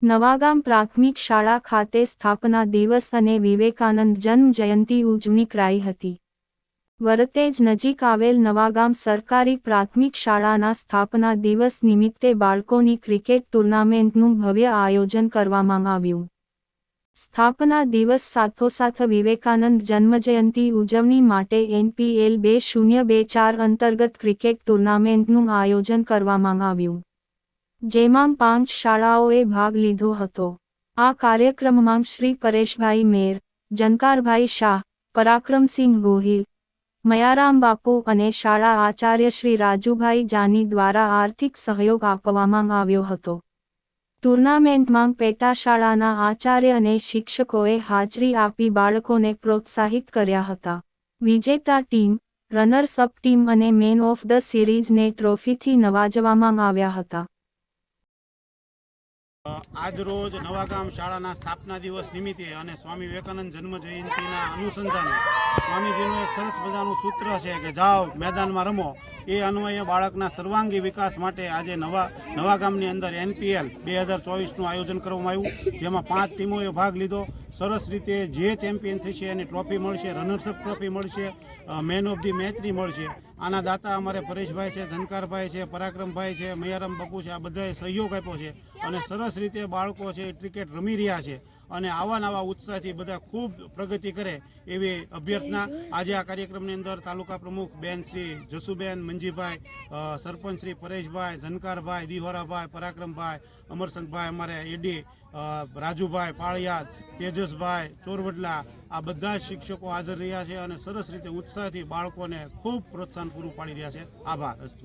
નવાગામ પ્રાથમિક શાળા ખાતે સ્થાપના દિવસ અને વિવેકાનંદ જન્મ જયંતિ ઉજવણી કરાઈ હતી। વરતેજ નજીક આવેલ નવાગામ સરકારી પ્રાથમિક શાળાના સ્થાપના દિવસ નિમિત્તે બાળકોની ક્રિકેટ ટુર્નામેન્ટનું ભવ્ય આયોજન કરવામાં આવ્યું। સ્થાપના દિવસ સાથોસાથ વિવેકાનંદ જન્મજયંતિ ઉજવણી માટે NPL 2024 અંતર્ગત ક્રિકેટ ટુર્નામેન્ટનું આયોજન કરવામાં આવ્યું, જેમાં 5 શાળાઓએ ભાગ લીધો હતો। આ કાર્યક્રમમાં શ્રી પરેશભાઈ મેર, જનકારભાઈ શાહ, પરાક્રમસિંહ ગોહિલ, મયારામ બાપુ અને શાળા આચાર્ય શ્રી રાજુભાઈ જાની દ્વારા આર્થિક સહયોગ આપવામાં આવ્યો હતો। ટુર્નામેન્ટમાં પેટા શાળાના આચાર્ય અને શિક્ષકોએ હાજરી આપી બાળકોને પ્રોત્સાહિત કર્યા હતા। વિજેતા ટીમ, રનર્સ અપ ટીમ અને મેન ઓફ ધ સિરીઝને ટ્રોફીથી નવાજવામાં આવ્યા હતા। આજ રોજ નવાગામ શાળાના સ્થાપના દિવસ નિમિત્તે અને સ્વામી વિવેકાનંદ જન્મ જયંતિના અનુસંધાને સ્વામીજીનું એક સરસ મજાનું સૂત્ર છે કે જાઓ મેદાનમાં રમો। એ અન્વયે બાળકના સર્વાંગી વિકાસ માટે આજે નવાગામની અંદર NPL 2024નું આયોજન કરવામાં આવ્યું, જેમાં 5 ટીમોએ ભાગ લીધો। સરસ રીતે જે ચેમ્પિયન થશે એની ટ્રોફી મળશે, રનર્સઅપ ટ્રોફી મળશે, મેન ઓફ ધી મેચની મળશે। આના દાતા અમારે પરેશભાઈ છે, જનકારભાઈ છે, પરાક્રમભાઈ છે, મયારામ બાપુ છે, આ બધાએ સહયોગ આપ્યો છે અને સરસ રીતે બાળકો છે ક્રિકેટ રમી રહ્યા છે અને આવા નવા ઉત્સાહથી બધા ખૂબ પ્રગતિ કરે એવી અભ્યર્થના। આજે આ કાર્યક્રમની અંદર તાલુકા પ્રમુખ બેન શ્રી જસુબેન મંજીભાઈ, સરપંચ શ્રી પરેશભાઈ, જનકારભાઈ, દિહોરાભાઈ, પરાક્રમભાઈ, અમરસંગભાઈ, અમારે એડી રાજુભાઈ પાળિયાદ, તેજસભાઈ ચોરવડલા, આ બધા શિક્ષકો હાજર રહ્યા છે અને સરસ રીતે ઉત્સાહથી બાળકોને ખૂબ પ્રોત્સાહન પૂરું પાડી રહ્યા છે। આભાર અસ્તુ।